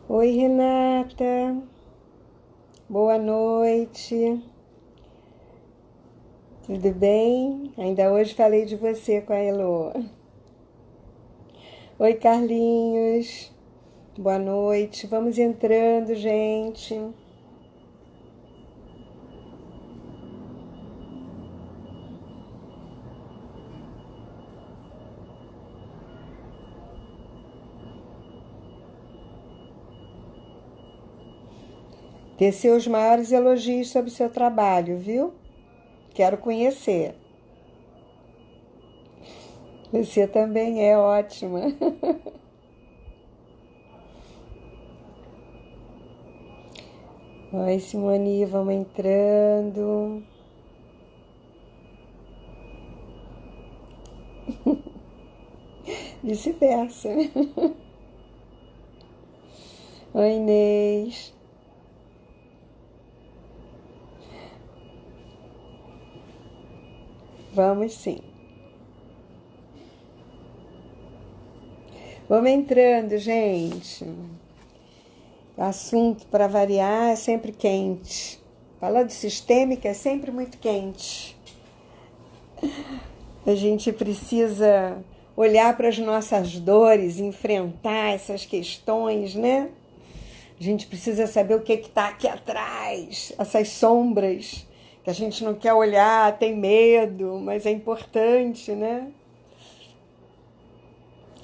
Oi, Renata. Boa noite. Tudo bem? Ainda hoje falei de você com a Elô. Oi, Carlinhos. Boa noite. Vamos entrando, gente. Teceu os maiores elogios sobre seu trabalho, viu? Quero conhecer. Você também é ótima. Oi, Simone, vamos entrando. Vice-versa. Oi, Inês. Vamos sim. Vamos entrando, gente. O assunto, para variar, é sempre quente. Falar de sistêmica é sempre muito quente. A gente precisa olhar para as nossas dores, enfrentar essas questões, né? A gente precisa saber o que está aqui atrás, essas sombras que a gente não quer olhar, tem medo, mas é importante, né?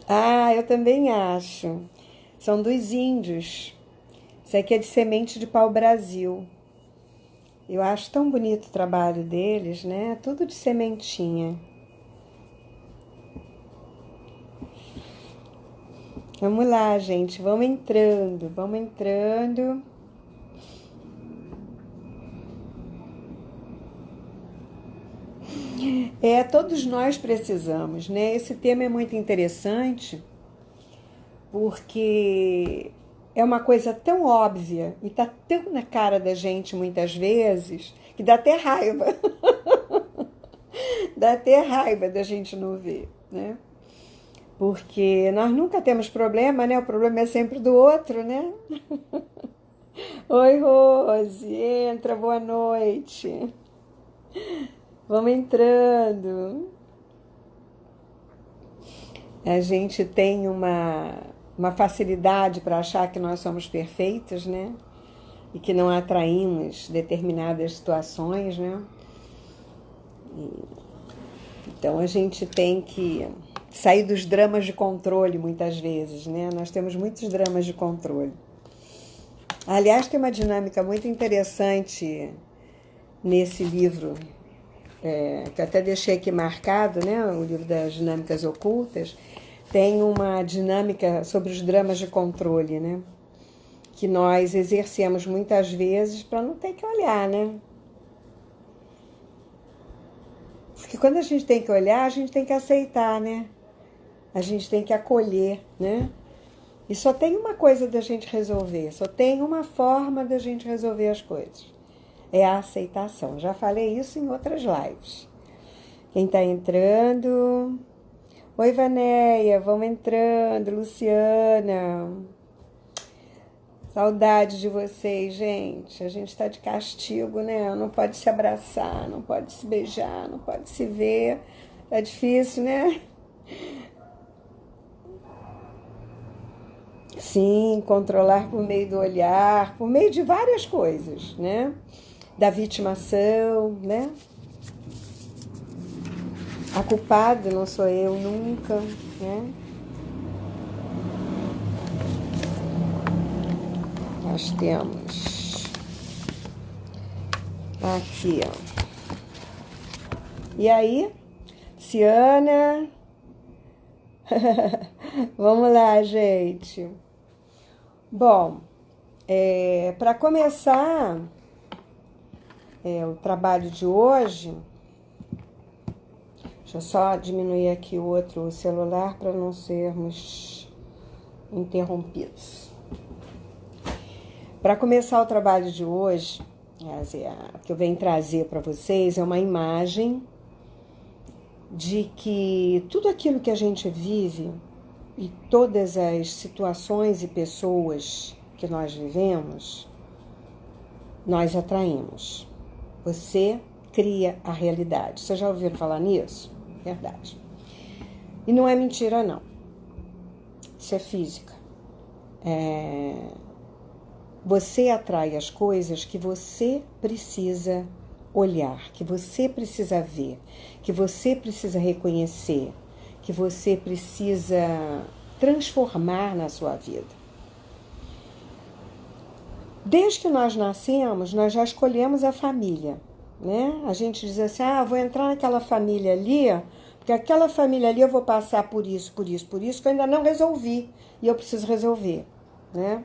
Ah, eu também acho. São dos índios. Isso aqui é de semente de pau-brasil. Eu acho tão bonito o trabalho deles, né? Tudo de sementinha. Vamos lá, gente. Vamos entrando, vamos entrando. Todos nós precisamos, né? Esse tema é muito interessante porque é uma coisa tão óbvia e tá tão na cara da gente muitas vezes que dá até raiva. Dá até raiva da gente não ver, né? Porque nós nunca temos problema, né? O problema é sempre do outro, né? Oi, Rose, entra, boa noite. Vamos entrando. A gente tem uma facilidade para achar que nós somos perfeitos, né? E que não atraímos determinadas situações, né? Então a gente tem que sair dos dramas de controle muitas vezes, né? Nós temos muitos dramas de controle. Aliás, tem uma dinâmica muito interessante nesse livro, que eu até deixei aqui marcado, né? O livro das dinâmicas ocultas. Tem uma dinâmica sobre os dramas de controle, né? Que nós exercemos muitas vezes para não ter que olhar, né? Porque quando a gente tem que olhar, a gente tem que aceitar, né? A gente tem que acolher, né? E só tem uma coisa da gente resolver, só tem uma forma da gente resolver as coisas. É a aceitação. Já falei isso em outras lives. Quem está entrando... Oi, Vanéia, vamos entrando. Luciana. Saudade de vocês, gente. A gente está de castigo, né? Não pode se abraçar, não pode se beijar, não pode se ver. É difícil, né? Sim, controlar por meio do olhar, por meio de várias coisas, né? Da vitimação, né? A culpada não sou eu nunca, né? Nós temos aqui, ó. E aí, Ciana? Vamos lá, gente. Bom, para começar o trabalho de hoje, deixa eu só diminuir aqui o outro celular para não sermos interrompidos. Para começar o trabalho de hoje, o que eu venho trazer para vocês é uma imagem de que tudo aquilo que a gente vive e todas as situações e pessoas que nós vivemos, nós atraímos. Você cria a realidade. Vocês já ouviram falar nisso? Verdade. E não é mentira, não. Isso é física. Você atrai as coisas que você precisa olhar, que você precisa ver, que você precisa reconhecer, que você precisa transformar na sua vida. Desde que nós nascemos, nós já escolhemos a família, né? A gente diz assim, vou entrar naquela família ali, porque aquela família ali eu vou passar por isso, por isso, por isso, que eu ainda não resolvi e eu preciso resolver, né?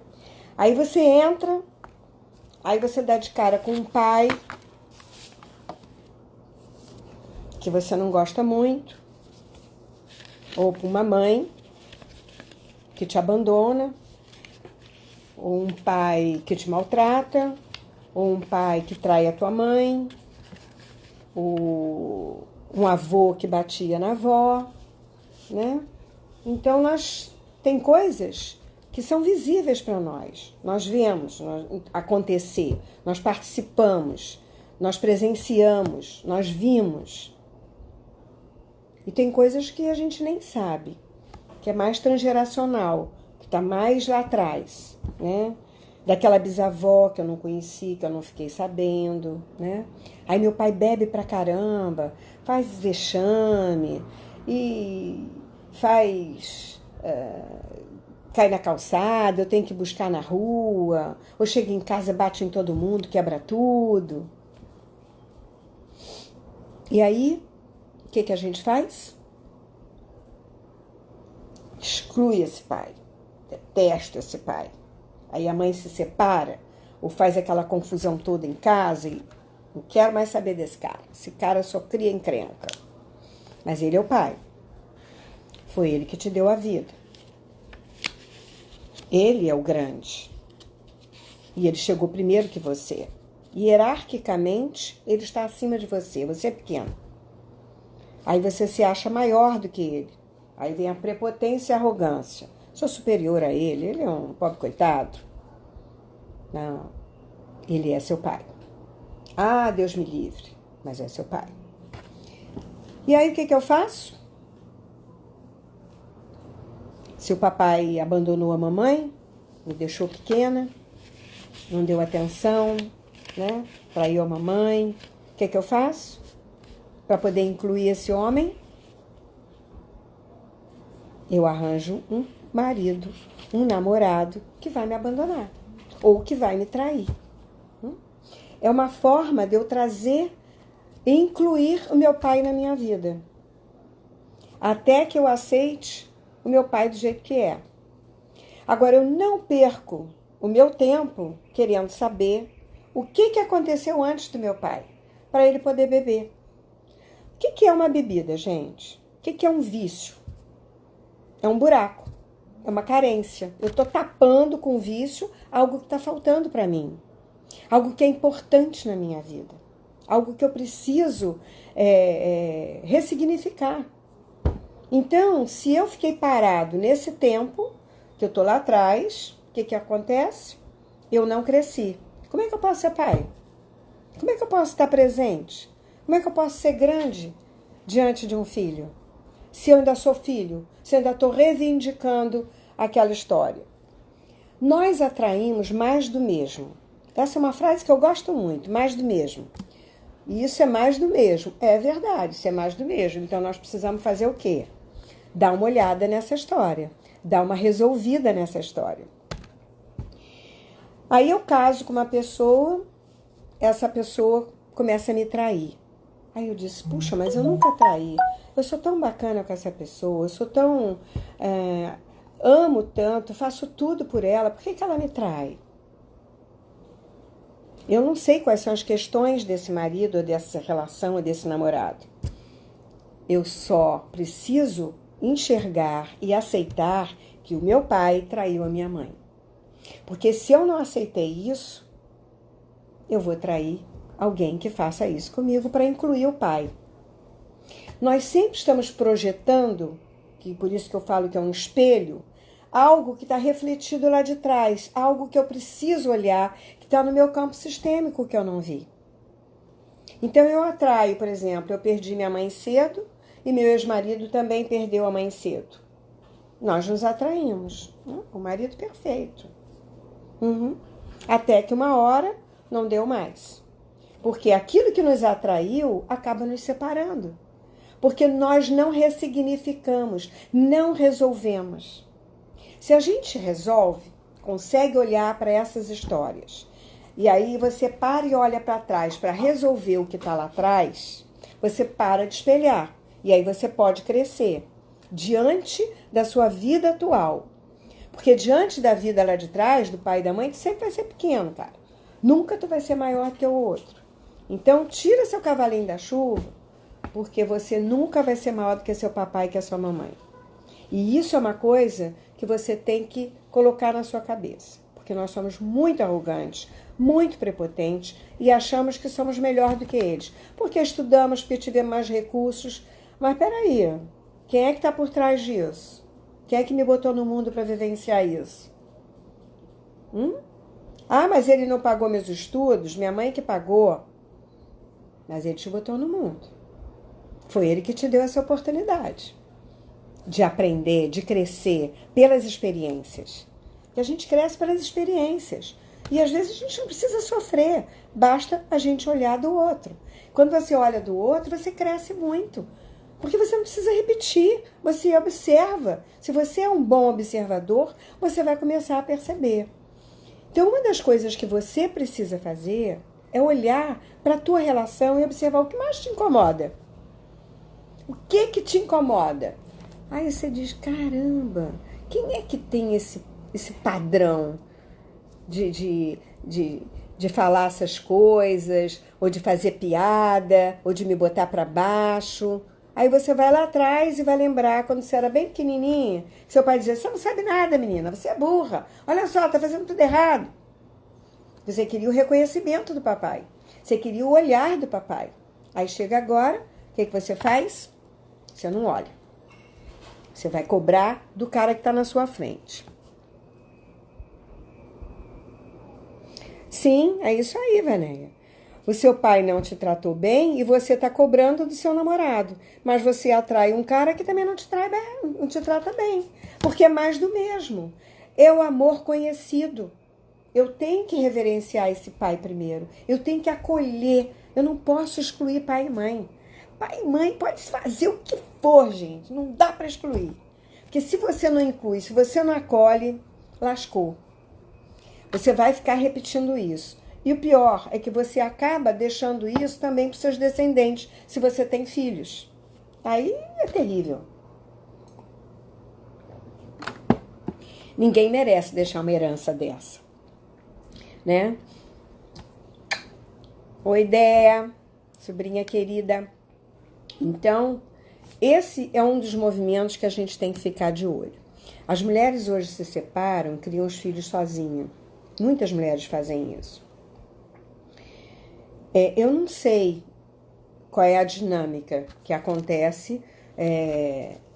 Aí você entra, aí você dá de cara com um pai que você não gosta muito, ou com uma mãe que te abandona, ou um pai que te maltrata, ou um pai que trai a tua mãe, ou um avô que batia na avó, né? Então, tem coisas que são visíveis para nós. Nós vemos acontecer, nós participamos, nós presenciamos, nós vimos. E tem coisas que a gente nem sabe, que é mais transgeracional, que está mais lá atrás, né? Daquela bisavó que eu não conheci, que eu não fiquei sabendo, né? Aí meu pai bebe pra caramba, faz vexame e cai na calçada, eu tenho que buscar na rua, ou chega em casa, bate em todo mundo, quebra tudo. E aí, o que a gente faz? Exclui esse pai, detesta esse pai. Aí a mãe se separa, ou faz aquela confusão toda em casa e não quero mais saber desse cara. Esse cara só cria encrenca. Mas ele é o pai. Foi ele que te deu a vida. Ele é o grande. E ele chegou primeiro que você. Hierarquicamente, ele está acima de você. Você é pequeno. Aí você se acha maior do que ele. Aí vem a prepotência e a arrogância. Sou superior a ele. Ele é um pobre coitado. Não. Ele é seu pai. Deus me livre. Mas é seu pai. E aí o que eu faço? Se o papai abandonou a mamãe, me deixou pequena, não deu atenção, né? Traiu a mamãe. O que eu faço? Para poder incluir esse homem, eu arranjo um marido, um namorado que vai me abandonar ou que vai me trair. É uma forma de eu trazer e incluir o meu pai na minha vida. Até que eu aceite o meu pai do jeito que é. Agora, eu não perco o meu tempo querendo saber o que aconteceu antes do meu pai, para ele poder beber. O que é uma bebida, gente? O que é um vício? É um buraco, é uma carência. Eu estou tapando com vício algo que está faltando para mim. Algo que é importante na minha vida. Algo que eu preciso ressignificar. Então, se eu fiquei parado nesse tempo, que eu estou lá atrás, o que acontece? Eu não cresci. Como é que eu posso ser pai? Como é que eu posso estar presente? Como é que eu posso ser grande diante de um filho? Se eu ainda sou filho, se eu ainda estou reivindicando aquela história. Nós atraímos mais do mesmo. Essa é uma frase que eu gosto muito, mais do mesmo. E isso é mais do mesmo. É verdade, isso é mais do mesmo. Então nós precisamos fazer o quê? Dar uma olhada nessa história. Dar uma resolvida nessa história. Aí eu caso com uma pessoa, essa pessoa começa a me trair. Aí eu disse, puxa, mas eu nunca traí. Eu sou tão bacana com essa pessoa, eu sou tão... amo tanto, faço tudo por ela, por que ela me trai? Eu não sei quais são as questões desse marido, ou dessa relação, ou desse namorado. Eu só preciso enxergar e aceitar que o meu pai traiu a minha mãe. Porque se eu não aceitei isso, eu vou trair alguém que faça isso comigo para incluir o pai. Nós sempre estamos projetando, que por isso que eu falo que é um espelho, algo que está refletido lá de trás, algo que eu preciso olhar, que está no meu campo sistêmico que eu não vi. Então eu atraio, por exemplo, eu perdi minha mãe cedo e meu ex-marido também perdeu a mãe cedo. Nós nos atraímos, né? O marido perfeito. Até que uma hora não deu mais. Porque aquilo que nos atraiu acaba nos separando. Porque nós não ressignificamos, não resolvemos. Se a gente resolve, consegue olhar para essas histórias, e aí você para e olha para trás para resolver o que está lá atrás, você para de espelhar. E aí você pode crescer diante da sua vida atual. Porque diante da vida lá de trás, do pai e da mãe, tu sempre vai ser pequeno, cara. Nunca tu vai ser maior que o outro. Então, tira seu cavalinho da chuva, porque você nunca vai ser maior do que seu papai e que a sua mamãe. E isso é uma coisa que você tem que colocar na sua cabeça. Porque nós somos muito arrogantes, muito prepotentes e achamos que somos melhor do que eles. Porque estudamos, porque tivemos mais recursos. Mas peraí, quem é que está por trás disso? Quem é que me botou no mundo para vivenciar isso? Ah, mas ele não pagou meus estudos, minha mãe que pagou. Mas ele te botou no mundo. Foi ele que te deu essa oportunidade de aprender, de crescer pelas experiências. E a gente cresce pelas experiências. E às vezes a gente não precisa sofrer, basta a gente olhar do outro. Quando você olha do outro, você cresce muito. Porque você não precisa repetir, você observa. Se você é um bom observador, você vai começar a perceber. Então, uma das coisas que você precisa fazer é olhar para a tua relação e observar o que mais te incomoda. O que te incomoda? Aí você diz, caramba, quem é que tem esse padrão de falar essas coisas, ou de fazer piada, ou de me botar para baixo? Aí você vai lá atrás e vai lembrar quando você era bem pequenininha, seu pai dizia, você não sabe nada, menina, você é burra. Olha só, tá fazendo tudo errado. Você queria o reconhecimento do papai. Você queria o olhar do papai. Aí chega agora, o que você faz? Você não olha. Você vai cobrar do cara que está na sua frente. Sim, é isso aí, Vanéia. O seu pai não te tratou bem e você está cobrando do seu namorado. Mas você atrai um cara que também não te trata bem. Porque é mais do mesmo. É o amor conhecido. Eu tenho que reverenciar esse pai primeiro. Eu tenho que acolher. Eu não posso excluir pai e mãe. Pai e mãe pode fazer o que for, gente. Não dá para excluir. Porque se você não inclui, se você não acolhe, lascou. Você vai ficar repetindo isso. E o pior é que você acaba deixando isso também para os seus descendentes, se você tem filhos. Aí é terrível. Ninguém merece deixar uma herança dessa, né? Oi, Dé, sobrinha querida. Então, esse é um dos movimentos que a gente tem que ficar de olho. As mulheres hoje se separam, criam os filhos sozinhas. Muitas mulheres fazem isso. Eu não sei qual é a dinâmica que acontece,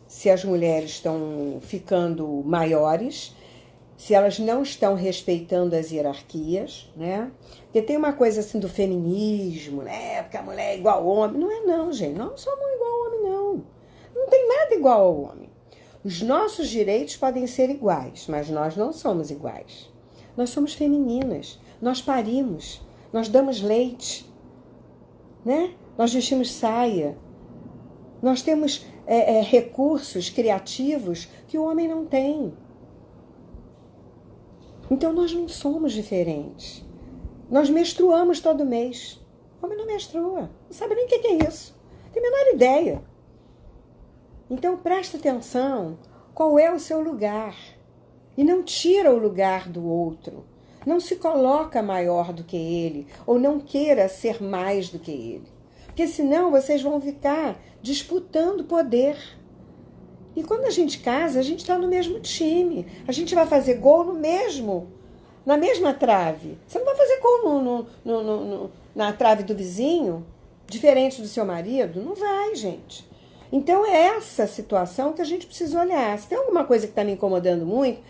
se as mulheres estão ficando maiores, se elas não estão respeitando as hierarquias, né? Porque tem uma coisa assim do feminismo, né? Porque a mulher é igual ao homem. Não é não, gente. Nós não somos igual ao homem, não. Não tem nada igual ao homem. Os nossos direitos podem ser iguais, mas nós não somos iguais. Nós somos femininas, nós parimos, nós damos leite, né? Nós vestimos saia, nós temos recursos criativos que o homem não tem. Então nós não somos diferentes. Nós menstruamos todo mês. O homem não menstrua, não sabe nem o que é isso, não tem a menor ideia. Então presta atenção qual é o seu lugar. E não tira o lugar do outro. Não se coloca maior do que ele. Ou não queira ser mais do que ele. Porque senão vocês vão ficar disputando poder. E quando a gente casa, a gente está no mesmo time. A gente vai fazer gol na mesma trave. Você não vai fazer gol na trave do vizinho, diferente do seu marido? Não vai, gente. Então é essa situação que a gente precisa olhar. Se tem alguma coisa que está me incomodando muito,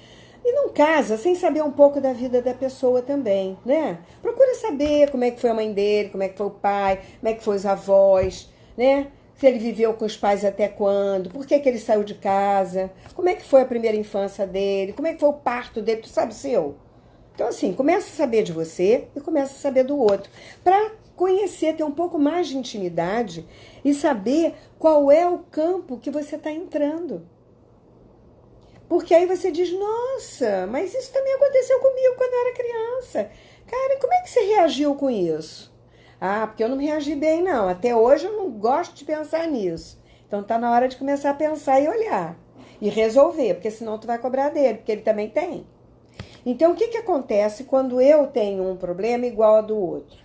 e não casa sem saber um pouco da vida da pessoa também, né? Procura saber como é que foi a mãe dele, como é que foi o pai, como é que foi os avós, né? Se ele viveu com os pais até quando, por que que ele saiu de casa, como é que foi a primeira infância dele, como é que foi o parto dele, tu sabe o seu? Então assim, começa a saber de você e começa a saber do outro, para conhecer, ter um pouco mais de intimidade e saber qual é o campo que você está entrando. Porque aí você diz, nossa, mas isso também aconteceu comigo quando eu era criança. Cara, como é que você reagiu com isso? Ah, porque eu não reagi bem, não. Até hoje eu não gosto de pensar nisso. Então tá na hora de começar a pensar e olhar. E resolver, porque senão tu vai cobrar dele, porque ele também tem. Então o que acontece quando eu tenho um problema igual ao do outro?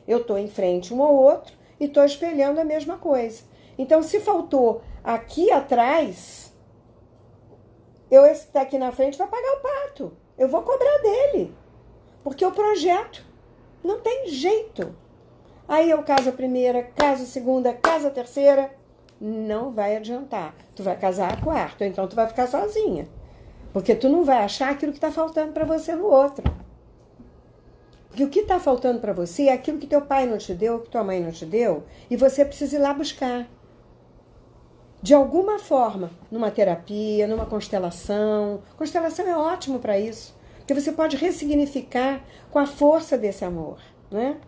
Eu tô em frente um ao outro e tô espelhando a mesma coisa. Então se faltou aqui atrás, esse que tá aqui na frente vai pagar o pato. Eu vou cobrar dele. Porque o projeto não tem jeito. Aí eu caso a primeira, caso a segunda, caso a terceira. Não vai adiantar. Tu vai casar a quarta, ou então tu vai ficar sozinha. Porque tu não vai achar aquilo que está faltando para você no outro. Porque o que está faltando para você é aquilo que teu pai não te deu, que tua mãe não te deu, e você precisa ir lá buscar. De alguma forma, numa terapia, numa constelação. Constelação é ótimo para isso, porque você pode ressignificar com a força desse amor, né?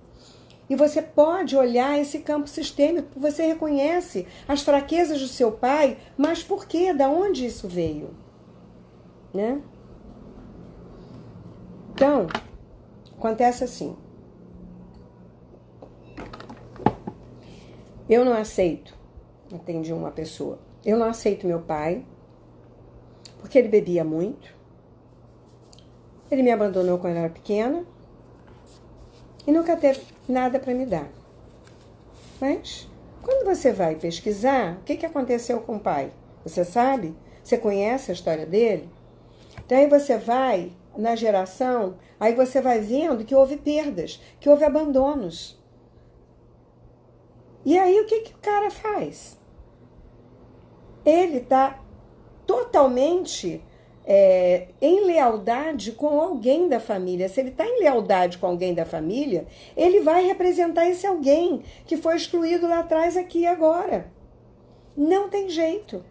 E você pode olhar esse campo sistêmico, você reconhece as fraquezas do seu pai, mas por quê? Da onde isso veio? Né? Então, acontece assim. Eu não aceito. Atendi uma pessoa. Eu não aceito meu pai, porque ele bebia muito. Ele me abandonou quando eu era pequena e nunca teve nada para me dar. Mas, quando você vai pesquisar, o que aconteceu com o pai? Você sabe? Você conhece a história dele? Então, aí você vai na geração, aí você vai vendo que houve perdas, que houve abandonos. E aí, o que o cara faz? Ele está totalmente em lealdade com alguém da família. Se ele está em lealdade com alguém da família, ele vai representar esse alguém que foi excluído lá atrás, aqui e agora. Não tem jeito.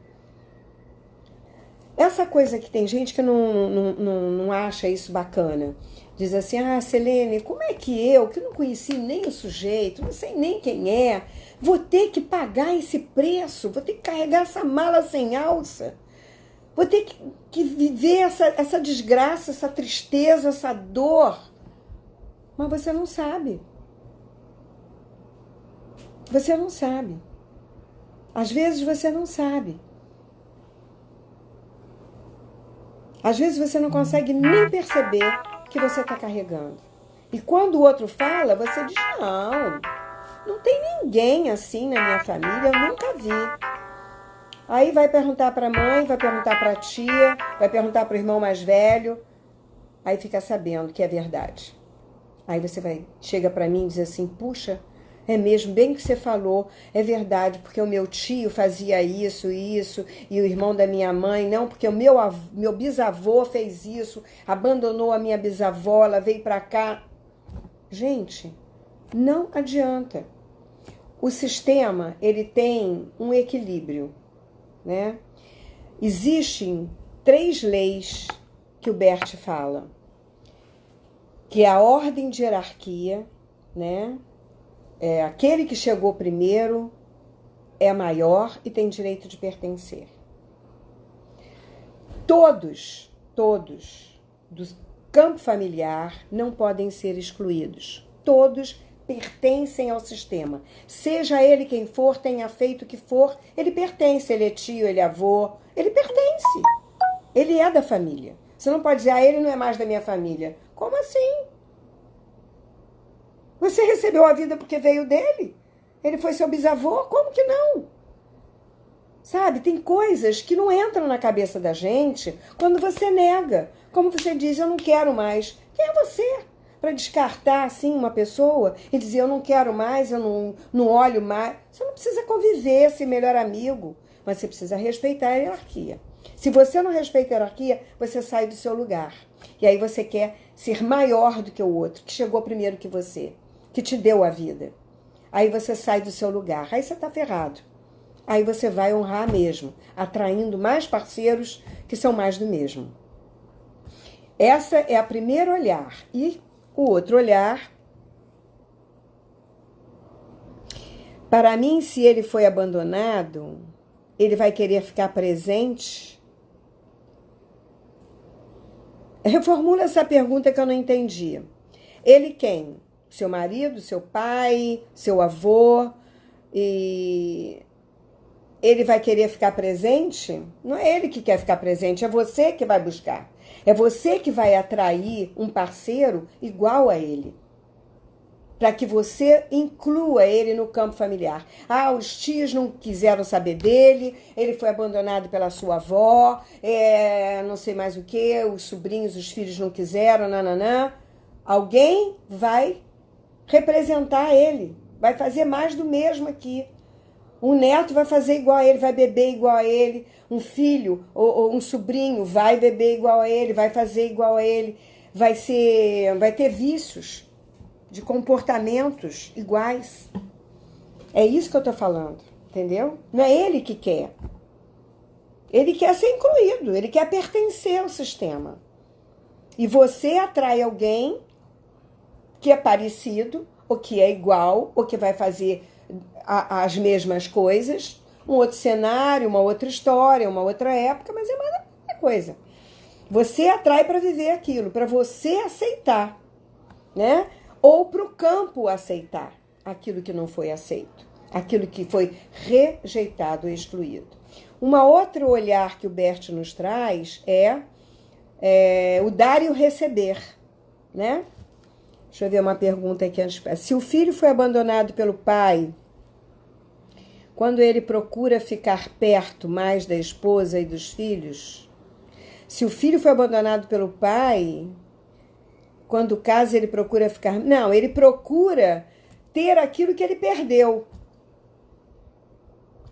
Essa coisa que tem gente que não acha isso bacana. Diz assim, Selene, como é que eu não conheci nem o sujeito, não sei nem quem é, vou ter que pagar esse preço, vou ter que carregar essa mala sem alça, vou ter que viver essa desgraça, essa tristeza, essa dor. Mas você não sabe. Você não sabe. Às vezes você não sabe. Às vezes você não consegue nem perceber que você está carregando. E quando o outro fala, você diz, não tem ninguém assim na minha família, eu nunca vi. Aí vai perguntar para a mãe, vai perguntar para a tia, vai perguntar para o irmão mais velho, aí fica sabendo que é verdade. Aí você chega para mim e diz assim, puxa, é mesmo, bem que você falou, é verdade, porque o meu tio fazia isso, e o irmão da minha mãe, não, porque o meu bisavô fez isso, abandonou a minha bisavó, ela veio para cá. Gente, não adianta. O sistema, ele tem um equilíbrio, né? Existem 3 leis que o Bert fala, que é a ordem de hierarquia, né? Aquele que chegou primeiro é maior e tem direito de pertencer. Todos do campo familiar não podem ser excluídos. Todos pertencem ao sistema. Seja ele quem for, tenha feito o que for, ele pertence. Ele é tio, ele é avô, ele pertence. Ele é da família. Você não pode dizer, ele não é mais da minha família. Como assim? Você recebeu a vida porque veio dele? Ele foi seu bisavô? Como que não? Sabe, tem coisas que não entram na cabeça da gente quando você nega. Como você diz, eu não quero mais. Quem é você? para descartar assim uma pessoa e dizer eu não quero mais, eu não olho mais. Você não precisa conviver, ser melhor amigo, mas você precisa respeitar a hierarquia. Se você não respeita a hierarquia, você sai do seu lugar. E aí você quer ser maior do que o outro, que chegou primeiro que você, que te deu a vida. Aí você sai do seu lugar, aí você está ferrado. Aí você vai honrar mesmo, atraindo mais parceiros que são mais do mesmo. Essa é a primeiro olhar. E o outro olhar, para mim, se ele foi abandonado, ele vai querer ficar presente? Reformula essa pergunta que eu não entendi. Ele quem? Seu marido, seu pai, seu avô, e ele vai querer ficar presente? Não é ele que quer ficar presente, é você que vai buscar. É você que vai atrair um parceiro igual a ele. Para que você inclua ele no campo familiar. Ah, os tios não quiseram saber dele, ele foi abandonado pela sua avó, não sei mais o que, os sobrinhos, os filhos não quiseram, nananã. Alguém vai representar ele, vai fazer mais do mesmo aqui. Um neto vai fazer igual a ele, vai beber igual a ele. Um filho ou um sobrinho vai beber igual a ele, vai fazer igual a ele. Vai ter vícios de comportamentos iguais. É isso que eu tô falando, entendeu? Não é ele que quer. Ele quer ser incluído, ele quer pertencer ao sistema. E você atrai alguém que é parecido, ou que é igual, ou que vai fazer as mesmas coisas, um outro cenário, uma outra história, uma outra época, mas é uma mesma coisa. Você atrai para viver aquilo, para você aceitar, né? Ou para o campo aceitar aquilo que não foi aceito, aquilo que foi rejeitado ou excluído. Uma outro olhar que o Bert nos traz é o dar e o receber, né? Deixa eu ver uma pergunta aqui antes. Se o filho foi abandonado pelo pai, quando ele procura ficar perto mais da esposa e dos filhos, se o filho foi abandonado pelo pai, quando casa ele procura ficar... Não, ele procura ter aquilo que ele perdeu.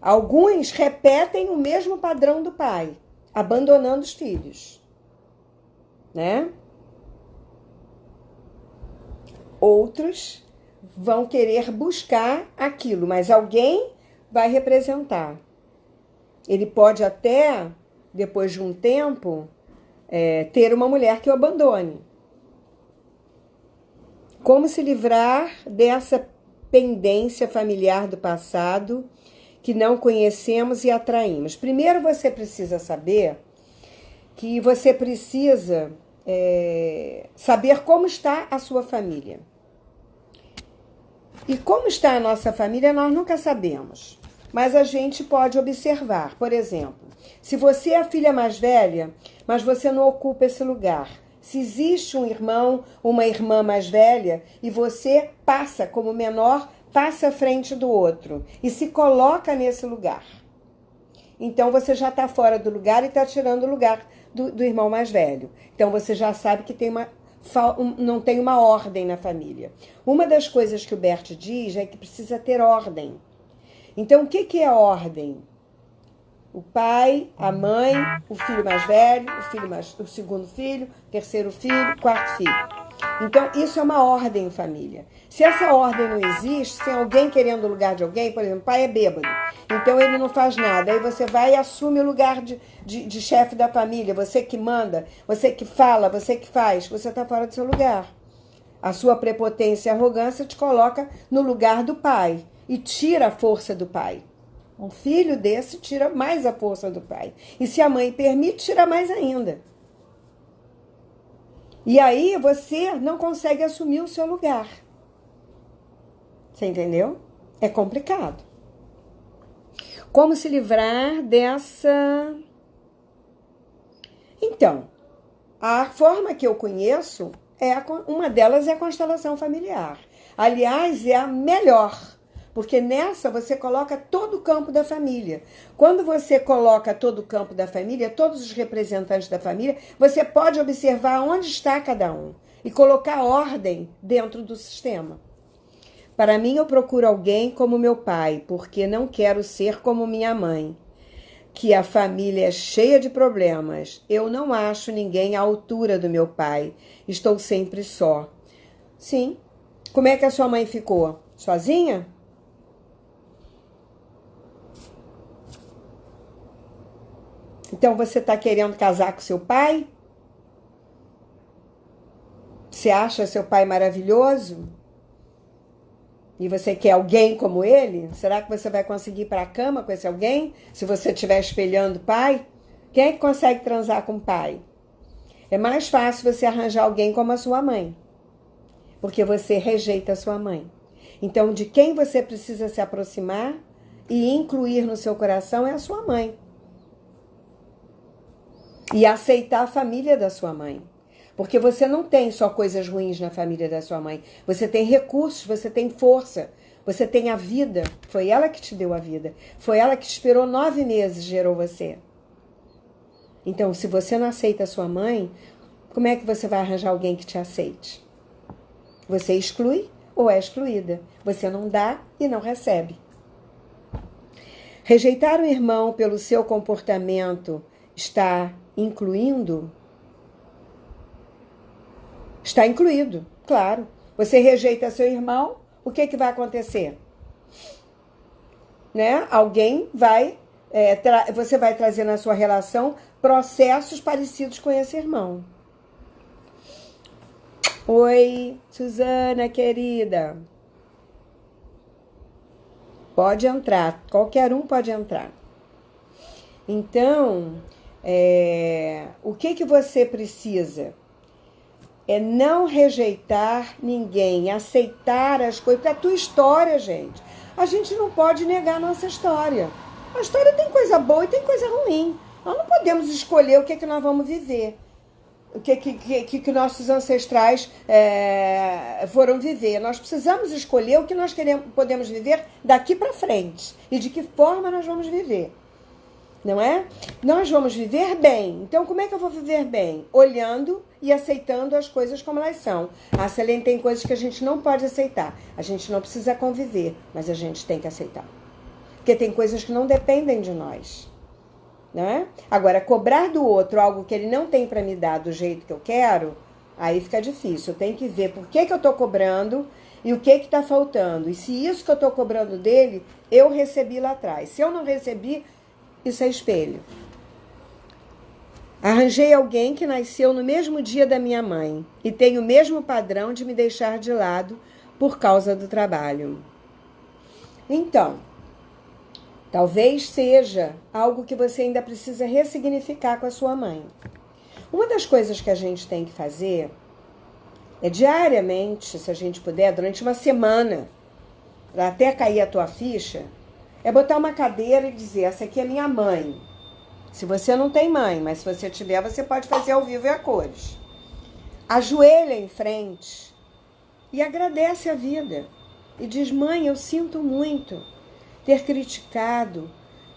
Alguns repetem o mesmo padrão do pai, abandonando os filhos, né? Outros vão querer buscar aquilo, mas alguém vai representar. Ele pode até, depois de um tempo, ter uma mulher que o abandone. Como se livrar dessa pendência familiar do passado que não conhecemos e atraímos? Primeiro você precisa saber que você precisa saber como está a sua família. E como está a nossa família, nós nunca sabemos. Mas a gente pode observar. Por exemplo, se você é a filha mais velha, mas você não ocupa esse lugar. Se existe um irmão, uma irmã mais velha, e você passa como menor, passa à frente do outro e se coloca nesse lugar. Então você já está fora do lugar e está tirando o lugar do irmão mais velho. Então você já sabe que não tem uma ordem na família. Uma das coisas que o Bert diz é que precisa ter ordem. Então o que é ordem? O pai, a mãe, o filho mais velho, o segundo filho, terceiro filho, quarto filho. Então, isso é uma ordem em família. Se essa ordem não existe, tem alguém querendo o lugar de alguém, por exemplo, o pai é bêbado, então ele não faz nada. Aí você vai e assume o lugar de chefe da família, você que manda, você que fala, você que faz, você está fora do seu lugar. A sua prepotência e arrogância te coloca no lugar do pai e tira a força do pai. Um filho desse tira mais a força do pai. E se a mãe permite, tira mais ainda. E aí você não consegue assumir o seu lugar. Você entendeu? É complicado. Como se livrar dessa... Então, a forma que eu conheço, uma delas é a constelação familiar. Aliás, é a melhor. Porque nessa você coloca todo o campo da família. Quando você coloca todo o campo da família, todos os representantes da família, você pode observar onde está cada um. e colocar ordem dentro do sistema. Para mim, eu procuro alguém como meu pai, porque não quero ser como minha mãe, que a família é cheia de problemas. Eu não acho ninguém à altura do meu pai. Estou sempre só. Sim. Como é que a sua mãe ficou? Sozinha? Então você está querendo casar com seu pai? Você acha seu pai maravilhoso? E você quer alguém como ele? Será que você vai conseguir ir para a cama com esse alguém? Se você estiver espelhando o pai? Quem é que consegue transar com o pai? É mais fácil você arranjar alguém como a sua mãe. Porque você rejeita a sua mãe. Então, de quem você precisa se aproximar e incluir no seu coração é a sua mãe. E aceitar a família da sua mãe. Porque você não tem só coisas ruins na família da sua mãe. Você tem recursos, você tem força, você tem a vida. Foi ela que te deu a vida. Foi ela que te esperou 9 meses, gerou você. Então, se você não aceita a sua mãe, como é que você vai arranjar alguém que te aceite? Você exclui ou é excluída. Você não dá e não recebe. Rejeitar o irmão pelo seu comportamento está incluindo? Está incluído, claro. Você rejeita seu irmão, o que vai acontecer? Né? Alguém vai, você vai trazer na sua relação processos parecidos com esse irmão. Oi, Suzana, querida. Pode entrar, qualquer um pode entrar. Então, o que você precisa? É não rejeitar ninguém, aceitar as coisas. Porque é a tua história, gente. A gente não pode negar a nossa história. A história tem coisa boa e tem coisa ruim. Nós não podemos escolher o que nós vamos viver. O que nossos ancestrais foram viver. Nós precisamos escolher o que nós podemos viver daqui para frente. E de que forma nós vamos viver. Não é? Nós vamos viver bem. Então, como é que eu vou viver bem? Olhando e aceitando as coisas como elas são. A Selene tem coisas que a gente não pode aceitar. A gente não precisa conviver, mas a gente tem que aceitar. Porque tem coisas que não dependem de nós. Não é? Agora, cobrar do outro algo que ele não tem para me dar do jeito que eu quero, aí fica difícil. Eu tenho que ver por que eu estou cobrando e o que está faltando. E se isso que eu estou cobrando dele, eu recebi lá atrás. Se eu não recebi, isso é espelho. Arranjei alguém que nasceu no mesmo dia da minha mãe e tem o mesmo padrão de me deixar de lado por causa do trabalho. Então, talvez seja algo que você ainda precisa ressignificar com a sua mãe. Uma das coisas que a gente tem que fazer é diariamente, se a gente puder, durante uma semana, para até cair a tua ficha, é botar uma cadeira e dizer, essa aqui é minha mãe. Se você não tem mãe, mas se você tiver, você pode fazer ao vivo e a cores. Ajoelha em frente e agradece a vida. E diz, mãe, eu sinto muito ter criticado,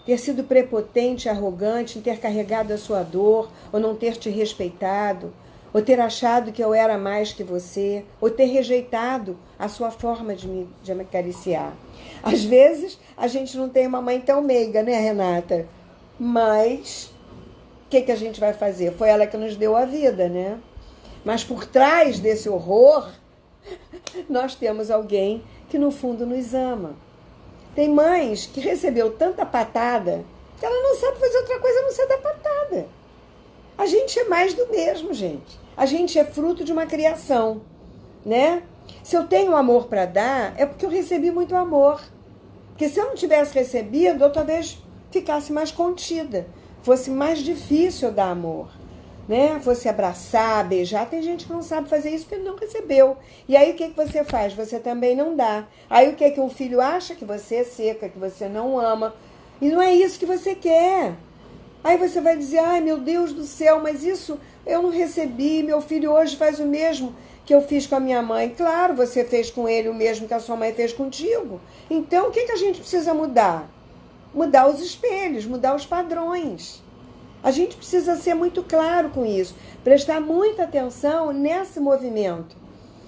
ter sido prepotente e arrogante, em ter carregado a sua dor, ou não ter te respeitado, ou ter achado que eu era mais que você, ou ter rejeitado a sua forma de me acariciar. Às vezes, a gente não tem uma mãe tão meiga, né, Renata? Mas, o que a gente vai fazer? Foi ela que nos deu a vida, né? Mas por trás desse horror, nós temos alguém que no fundo nos ama. Tem mães que recebeu tanta patada que ela não sabe fazer outra coisa a não ser dar patada. A gente é mais do mesmo, gente. A gente é fruto de uma criação, né? Se eu tenho amor para dar, é porque eu recebi muito amor. Porque se eu não tivesse recebido, eu talvez ficasse mais contida. Fosse mais difícil dar amor, né? Fosse abraçar, beijar. Tem gente que não sabe fazer isso porque não recebeu. E aí o que você faz? Você também não dá. Aí o que um filho acha? Que você é seca, que você não ama. E não é isso que você quer. Aí você vai dizer, ai meu Deus do céu, mas isso eu não recebi, meu filho hoje faz o mesmo que eu fiz com a minha mãe. Claro, você fez com ele o mesmo que a sua mãe fez contigo. Então, o que a gente precisa mudar? Mudar os espelhos, mudar os padrões. A gente precisa ser muito claro com isso, prestar muita atenção nesse movimento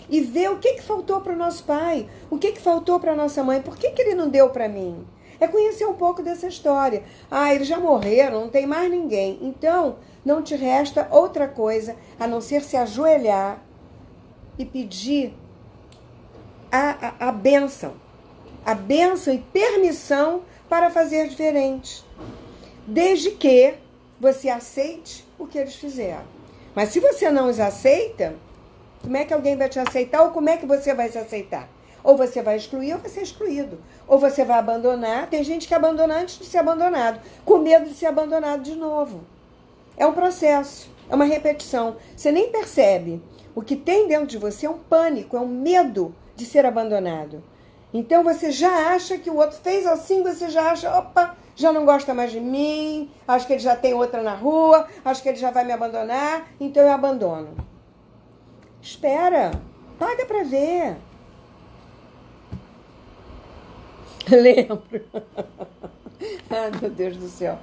e ver o que faltou para o nosso pai, o que faltou para a nossa mãe, por que ele não deu para mim? É conhecer um pouco dessa história. Ah, eles já morreram, não tem mais ninguém. Então, não te resta outra coisa a não ser se ajoelhar e pedir a bênção e permissão para fazer diferente. Desde que você aceite o que eles fizeram. Mas se você não os aceita, como é que alguém vai te aceitar ou como é que você vai se aceitar? Ou você vai excluir ou vai ser excluído. Ou você vai abandonar. Tem gente que abandona antes de ser abandonado, com medo de ser abandonado de novo. É um processo, é uma repetição. Você nem percebe. O que tem dentro de você é um pânico, é um medo de ser abandonado. Então você já acha que o outro fez assim, você já acha, opa, já não gosta mais de mim, acho que ele já tem outra na rua, acho que ele já vai me abandonar, então eu abandono. Espera, paga pra ver. Lembro. Ai, meu Deus do céu.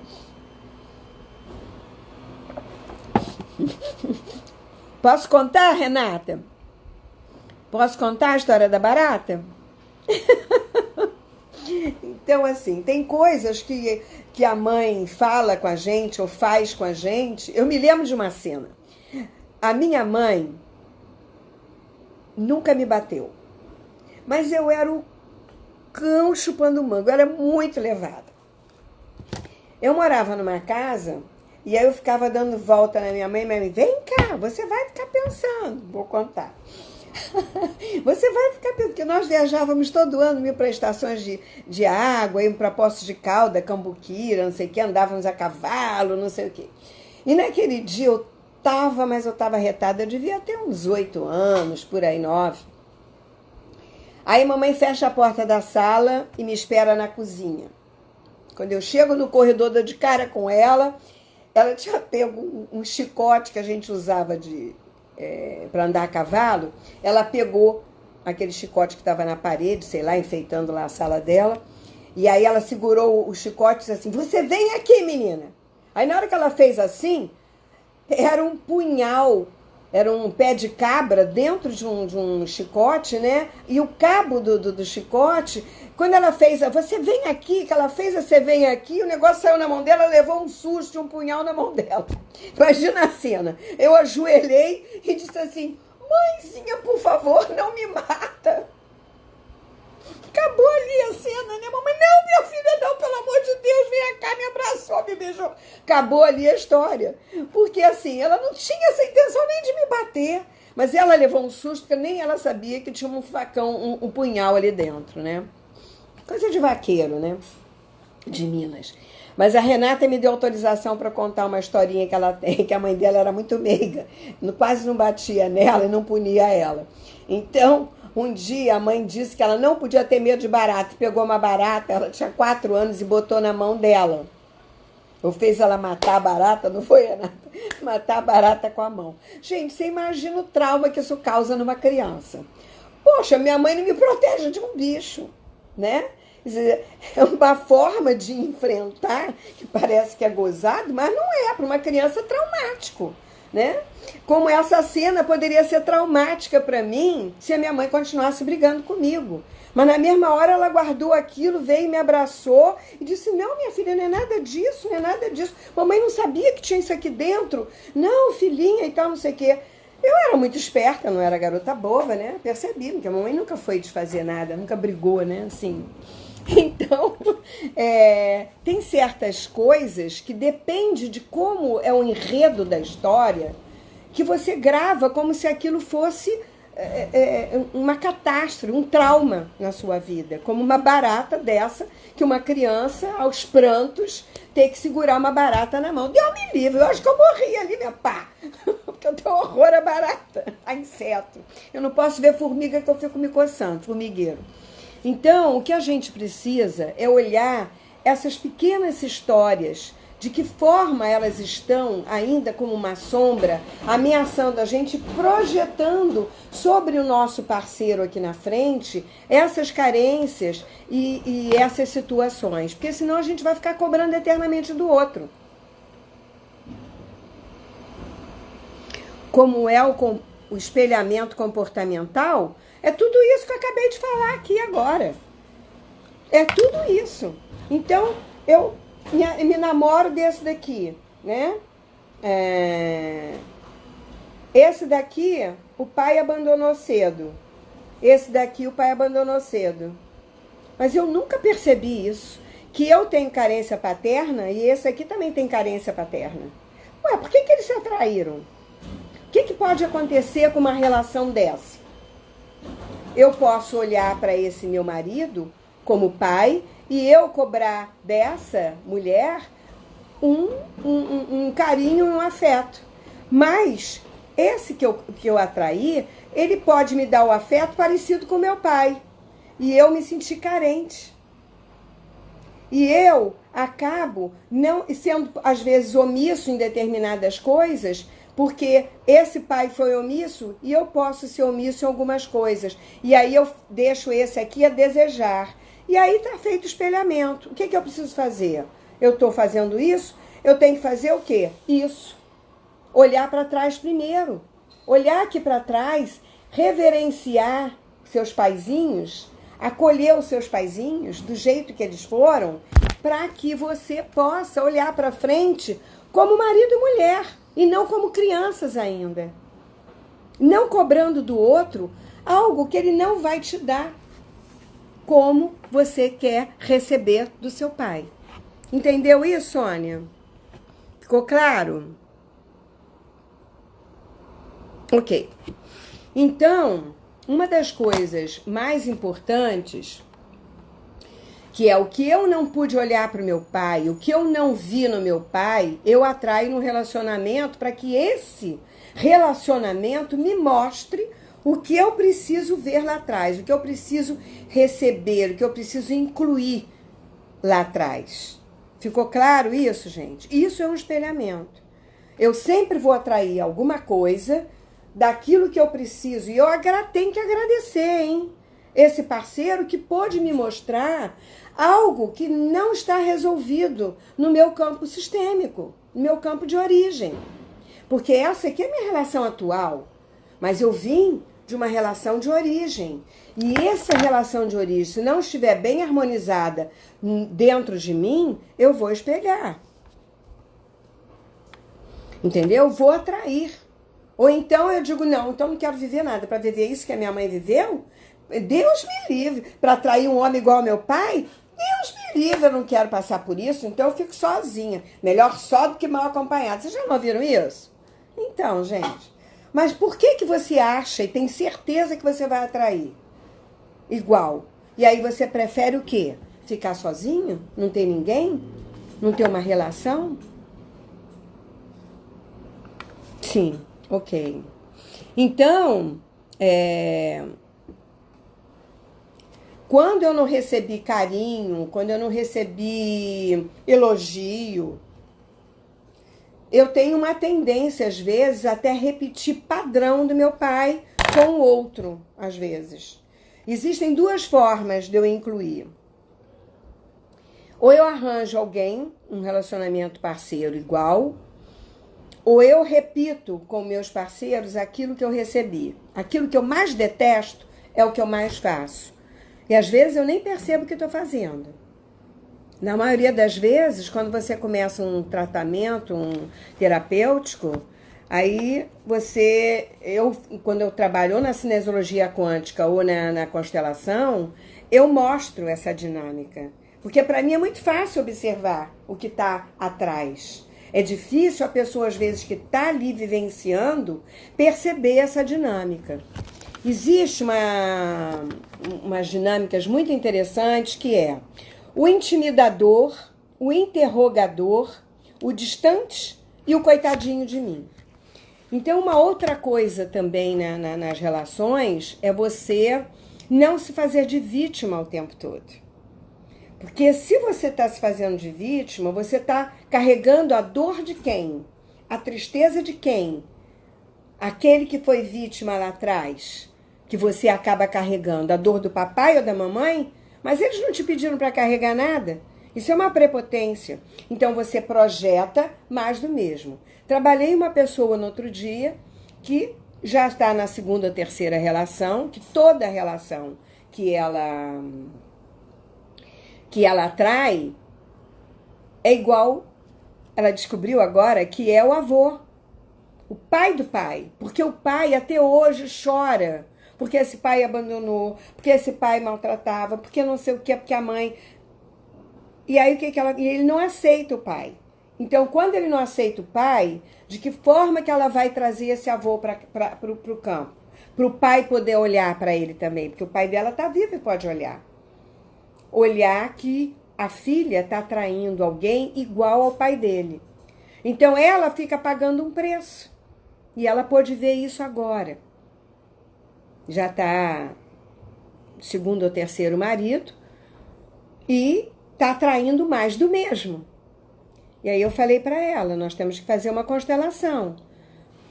Posso contar, Renata? Posso contar a história da barata? Então, assim, tem coisas que a mãe fala com a gente ou faz com a gente. Eu me lembro de uma cena. A minha mãe nunca me bateu, mas eu era o cão chupando mango, eu era muito levada. Eu morava numa casa e aí eu ficava dando volta na minha mãe, vem cá, você vai ficar pensando, vou contar. Você vai ficar pensando, porque nós viajávamos todo ano, ia para estações de água, íamos para Poços de Calda, Cambuquira, não sei o que, andávamos a cavalo, não sei o que. E naquele dia eu estava retada, eu devia ter uns 8 anos, por aí, 9. Aí mamãe fecha a porta da sala e me espera na cozinha. Quando eu chego no corredor, dou de cara com ela, ela tinha pego um chicote que a gente usava para andar a cavalo. Ela pegou aquele chicote que estava na parede, sei lá, enfeitando lá a sala dela. E aí ela segurou o chicote e disse assim, você vem aqui, menina. Aí na hora que ela fez assim, era um punhal, era um pé de cabra dentro de um chicote, né? E o cabo do chicote, quando ela fez, você vem aqui, que ela fez, você vem aqui, o negócio saiu na mão dela, levou um susto, um punhal na mão dela. Imagina a cena. Eu ajoelhei e disse assim, mãezinha, por favor, não me mata. Acabou ali a cena, né? Mamãe, não, minha filha, não, pelo amor de Deus, vem cá, me abraçou, me beijou. Acabou ali a história. Porque, assim, ela não tinha essa intenção nem de me bater. Mas ela levou um susto, porque nem ela sabia que tinha um facão, um punhal ali dentro, né? Coisa de vaqueiro, né? De Minas. Mas a Renata me deu autorização para contar uma historinha que ela tem, que a mãe dela era muito meiga. Quase não batia nela e não punia ela. Então, um dia a mãe disse que ela não podia ter medo de barata. Pegou uma barata, ela tinha 4 anos e botou na mão dela. Ou fez ela matar a barata, não foi, Renata? Matar a barata com a mão. Gente, você imagina o trauma que isso causa numa criança. Poxa, minha mãe não me protege de um bicho, né? É uma forma de enfrentar, que parece que é gozado, mas não é, para uma criança é traumático, né? Como essa cena poderia ser traumática para mim se a minha mãe continuasse brigando comigo. Mas na mesma hora ela guardou aquilo, veio e me abraçou e disse, não, minha filha, não é nada disso, não é nada disso. Mamãe não sabia que tinha isso aqui dentro. Não, filhinha e tal, não sei o quê. Eu era muito esperta, não era garota boba, né? Percebi, porque a mamãe nunca foi desfazer nada, nunca brigou, né? Assim. Então, tem certas coisas que depende de como é o enredo da história, que você grava como se aquilo fosse uma catástrofe, um trauma na sua vida, como uma barata dessa, que uma criança, aos prantos, tem que segurar uma barata na mão. Deus me livre, eu acho que eu morri ali, meu pá, porque eu tenho horror a barata, a inseto. Eu não posso ver formiga que eu fico me coçando, formigueiro. Então, o que a gente precisa é olhar essas pequenas histórias, de que forma elas estão ainda como uma sombra, ameaçando a gente, projetando sobre o nosso parceiro aqui na frente essas carências e essas situações. Porque senão a gente vai ficar cobrando eternamente do outro. como é o espelhamento comportamental, é tudo isso que eu acabei de falar aqui agora. É tudo isso. Então, eu me namoro desse daqui, né? Esse daqui, o pai abandonou cedo. Esse daqui, o pai abandonou cedo. Mas eu nunca percebi isso. Que eu tenho carência paterna e esse aqui também tem carência paterna. Ué, por que eles se atraíram? O que pode acontecer com uma relação dessa? Eu posso olhar para esse meu marido como pai e eu cobrar dessa mulher um carinho e um afeto. Mas esse que eu atraí, ele pode me dar o afeto parecido com meu pai. E eu me senti carente. E eu acabo não sendo, às vezes, omisso em determinadas coisas, porque esse pai foi omisso e eu posso ser omisso em algumas coisas. E aí eu deixo esse aqui a desejar. E aí está feito o espelhamento. O que eu preciso fazer? Eu estou fazendo isso, eu tenho que fazer o quê? Isso. Olhar para trás primeiro. Olhar aqui para trás, reverenciar seus paizinhos, acolher os seus paizinhos do jeito que eles foram, para que você possa olhar para frente como marido e mulher, e não como crianças ainda. Não cobrando do outro algo que ele não vai te dar, como você quer receber do seu pai. Entendeu isso, Sônia? Ficou claro? Ok. Então, uma das coisas mais importantes, que é o que eu não pude olhar para o meu pai, o que eu não vi no meu pai, eu atraio no relacionamento para que esse relacionamento me mostre o que eu preciso ver lá atrás, o que eu preciso receber, o que eu preciso incluir lá atrás. Ficou claro isso, gente? Isso é um espelhamento. Eu sempre vou atrair alguma coisa daquilo que eu preciso. E eu tenho que agradecer, hein? Esse parceiro que pôde me mostrar algo que não está resolvido no meu campo sistêmico, no meu campo de origem. Porque essa aqui é a minha relação atual. Mas eu vim de uma relação de origem. E essa relação de origem, se não estiver bem harmonizada dentro de mim, eu vou espelhar. Entendeu? Eu vou atrair. Ou então eu digo, não, então não quero viver nada. Para viver isso que a minha mãe viveu, Deus me livre. Para atrair um homem igual ao meu pai, Deus me livre, eu não quero passar por isso, então eu fico sozinha. Melhor só do que mal acompanhada. Vocês já não ouviram isso? Então, gente, mas por que você acha e tem certeza que você vai atrair igual? E aí você prefere o quê? Ficar sozinho? Não ter ninguém? Não ter uma relação? Sim, ok. Então, quando eu não recebi carinho, quando eu não recebi elogio, eu tenho uma tendência, às vezes, até repetir padrão do meu pai com o outro, às vezes. Existem duas formas de eu incluir. Ou eu arranjo alguém, um relacionamento parceiro igual, ou eu repito com meus parceiros aquilo que eu recebi. Aquilo que eu mais detesto é o que eu mais faço. E às vezes eu nem percebo o que estou fazendo. Na maioria das vezes, quando você começa um tratamento, um terapêutico, aí quando eu trabalho ou na cinesiologia quântica ou na constelação, eu mostro essa dinâmica. Porque para mim é muito fácil observar o que está atrás. É difícil a pessoa, às vezes, que está ali vivenciando, perceber essa dinâmica. Existe umas dinâmicas muito interessantes que é o intimidador, o interrogador, o distante e o coitadinho de mim. Então, uma outra coisa também nas relações é você não se fazer de vítima o tempo todo. Porque se você está se fazendo de vítima, você está carregando a dor de quem? A tristeza de quem? Aquele que foi vítima lá atrás, que você acaba carregando. A dor do papai ou da mamãe? Mas eles não te pediram para carregar nada. Isso é uma prepotência. Então você projeta mais do mesmo. Trabalhei uma pessoa no outro dia que já está na segunda ou terceira relação, que toda relação que ela atrai é igual, ela descobriu agora que é o avô, o pai do pai, porque o pai até hoje chora, porque esse pai abandonou, porque esse pai maltratava, porque não sei o que, porque a mãe... E aí e ele não aceita o pai. Então, quando ele não aceita o pai, de que forma que ela vai trazer esse avô para o campo? Para o pai poder olhar para ele também, porque o pai dela está vivo e pode olhar. Olhar que a filha está atraindo alguém igual ao pai dele. Então, ela fica pagando um preço. E ela pôde ver isso agora. Já está segundo ou terceiro marido e está atraindo mais do mesmo. E aí eu falei para ela, nós temos que fazer uma constelação.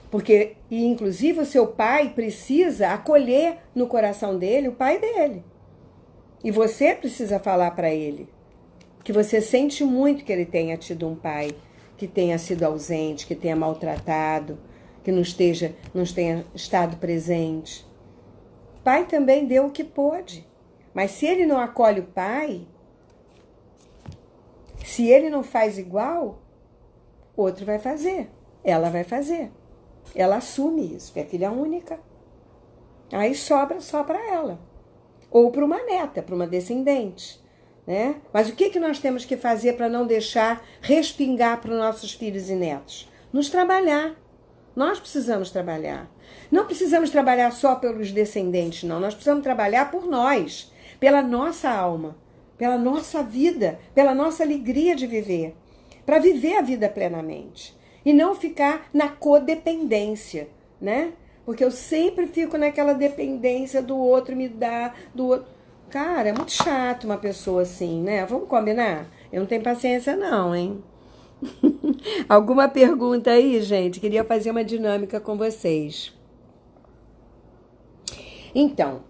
Porque, e inclusive, o seu pai precisa acolher no coração dele o pai dele. E você precisa falar para ele que você sente muito que ele tenha tido um pai que tenha sido ausente, que tenha maltratado, que não tenha estado presente. O pai também deu o que pôde. Mas se ele não acolhe o pai, se ele não faz igual, outro vai fazer. Ela vai fazer. Ela assume isso, porque é filha única. Aí sobra só para ela. Ou para uma neta, para uma descendente. Né? Mas o que nós temos que fazer para não deixar respingar para os nossos filhos e netos? Nos trabalhar. Nós precisamos trabalhar. Não precisamos trabalhar só pelos descendentes, não. Nós precisamos trabalhar por nós, pela nossa alma, pela nossa vida, pela nossa alegria de viver. Para viver a vida plenamente. E não ficar na codependência, né? Porque eu sempre fico naquela dependência do outro me dar, do outro. Cara, é muito chato uma pessoa assim, né? Vamos combinar? Eu não tenho paciência não, hein? Alguma pergunta aí, gente? Queria fazer uma dinâmica com vocês. Então,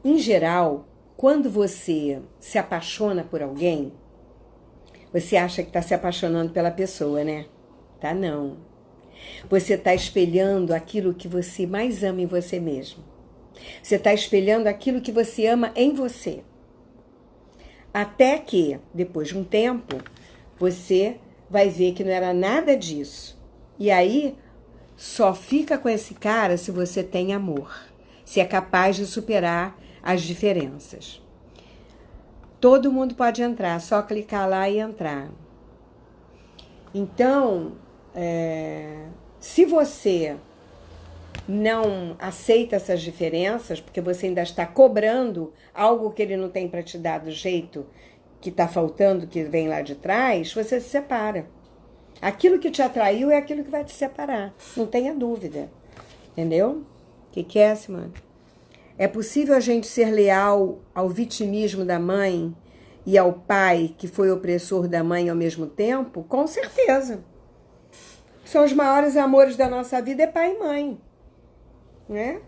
em geral, quando você se apaixona por alguém, você acha que está se apaixonando pela pessoa, né? Tá não. Você está espelhando aquilo que você mais ama em você mesmo. Você está espelhando aquilo que você ama em você. Até que, depois de um tempo, você vai ver que não era nada disso. E aí, só fica com esse cara se você tem amor. Se é capaz de superar as diferenças. Todo mundo pode entrar, só clicar lá e entrar. Então, se você não aceita essas diferenças, porque você ainda está cobrando algo que ele não tem para te dar do jeito que está faltando, que vem lá de trás, você se separa. Aquilo que te atraiu é aquilo que vai te separar, não tenha dúvida. Entendeu? O que é, Simone? É possível a gente ser leal ao vitimismo da mãe e ao pai que foi opressor da mãe ao mesmo tempo? Com certeza. São os maiores amores da nossa vida, é pai e mãe. Né?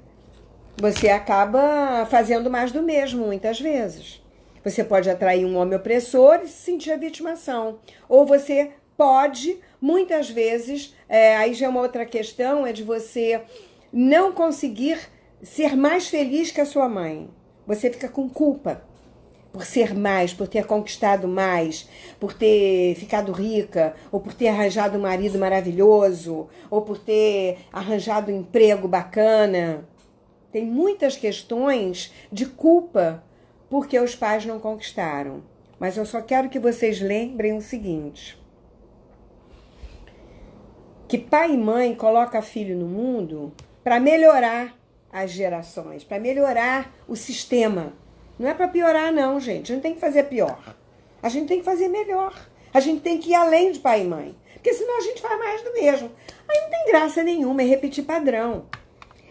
Você acaba fazendo mais do mesmo muitas vezes. Você pode atrair um homem opressor e se sentir a vitimação. Ou você pode, muitas vezes, aí já é uma outra questão, é de você não conseguir ser mais feliz que a sua mãe. Você fica com culpa por ser mais, por ter conquistado mais, por ter ficado rica, ou por ter arranjado um marido maravilhoso, ou por ter arranjado um emprego bacana. Tem muitas questões de culpa porque os pais não conquistaram. Mas eu só quero que vocês lembrem o seguinte: que pai e mãe colocam filho no mundo para melhorar as gerações, para melhorar o sistema. Não é para piorar não, gente. A gente tem que fazer pior. A gente tem que fazer melhor. A gente tem que ir além de pai e mãe. Porque senão a gente faz mais do mesmo. Aí não tem graça nenhuma, é repetir padrão.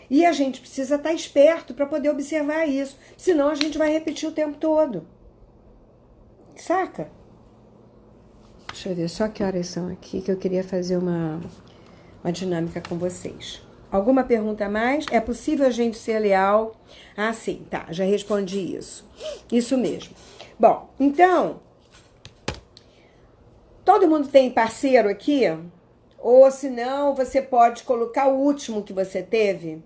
E a gente precisa estar esperto para poder observar isso. Senão a gente vai repetir o tempo todo. Saca? Deixa eu ver só que horas são aqui, que eu queria fazer uma dinâmica com vocês. Alguma pergunta a mais? É possível a gente ser leal? Ah, sim, tá, já respondi isso. Isso mesmo. Bom, então, todo mundo tem parceiro aqui? Ou se não, você pode colocar o último que você teve.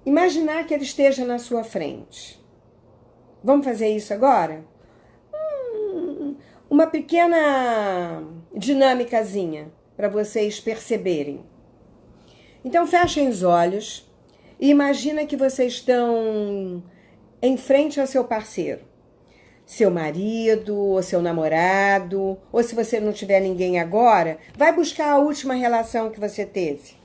Imaginar que ele esteja na sua frente. Vamos fazer isso agora? Uma pequena dinâmicazinha para vocês perceberem. Então, fechem os olhos e imagina que vocês estão em frente ao seu parceiro. Seu marido, ou seu namorado, ou se você não tiver ninguém agora, vai buscar a última relação que você teve.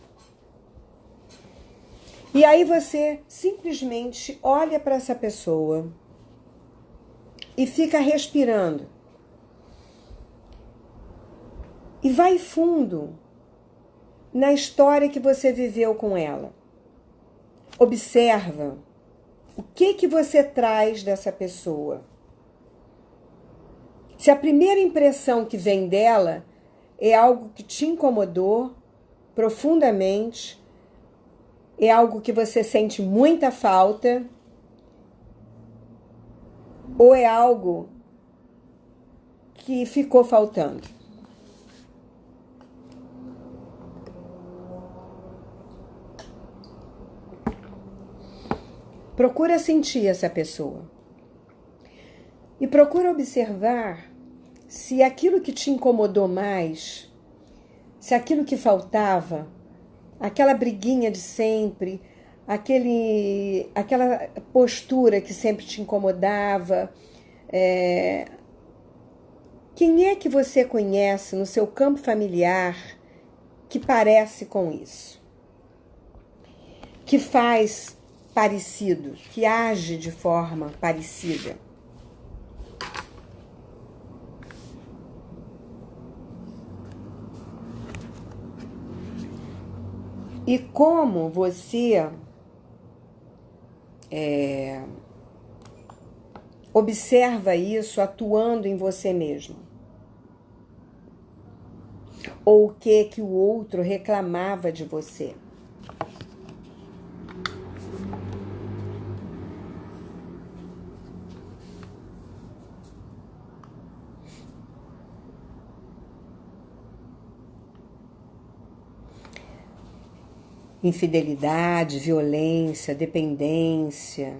E aí você simplesmente olha para essa pessoa e fica respirando. E vai fundo na história que você viveu com ela. Observa o que você traz dessa pessoa. Se a primeira impressão que vem dela é algo que te incomodou profundamente, é algo que você sente muita falta, ou é algo que ficou faltando. Procura sentir essa pessoa. E procura observar se aquilo que te incomodou mais, se aquilo que faltava, aquela briguinha de sempre, aquela postura que sempre te incomodava, quem é que você conhece no seu campo familiar que parece com isso? Que faz parecido, que age de forma parecida? E como você observa isso atuando em você mesmo? Ou o que o outro reclamava de você? Infidelidade, violência, dependência,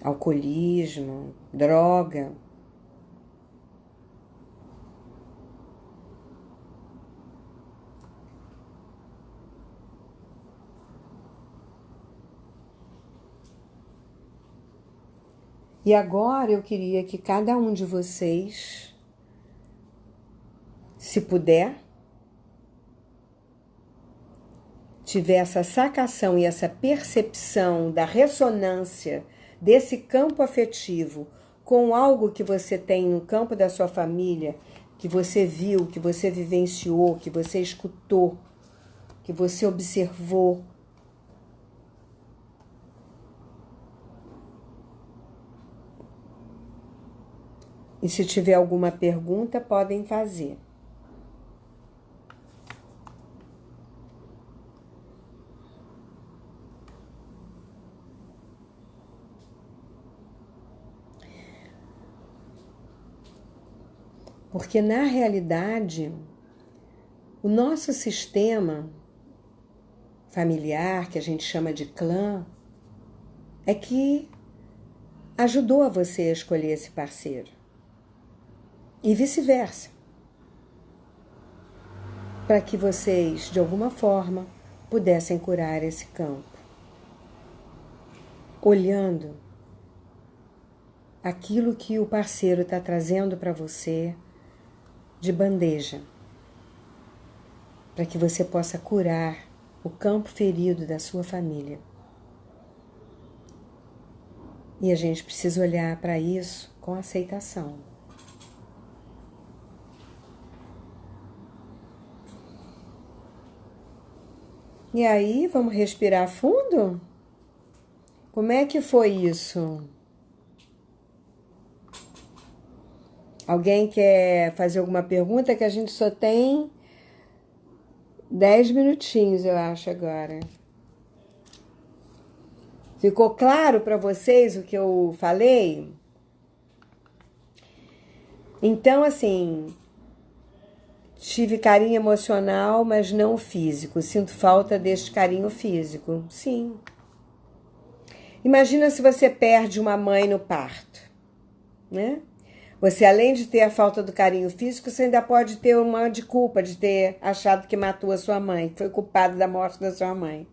alcoolismo, droga. E agora eu queria que cada um de vocês, se puder, tiver essa sacação e essa percepção da ressonância desse campo afetivo com algo que você tem no campo da sua família, que você viu, que você vivenciou, que você escutou, que você observou. E se tiver alguma pergunta, podem fazer. Porque, na realidade, o nosso sistema familiar, que a gente chama de clã, é que ajudou a você a escolher esse parceiro. E vice-versa. Para que vocês, de alguma forma, pudessem curar esse campo. Olhando aquilo que o parceiro está trazendo para você de bandeja, para que você possa curar o campo ferido da sua família. E a gente precisa olhar para isso com aceitação. E aí, vamos respirar fundo? Como é que foi isso? Alguém quer fazer alguma pergunta? Que a gente só tem 10 minutinhos, eu acho, agora. Ficou claro para vocês o que eu falei? Então, assim, tive carinho emocional, mas não físico. Sinto falta deste carinho físico. Sim. Imagina se você perde uma mãe no parto, né? Você, além de ter a falta do carinho físico, você ainda pode ter uma de culpa de ter achado que matou a sua mãe, que foi culpado da morte da sua mãe.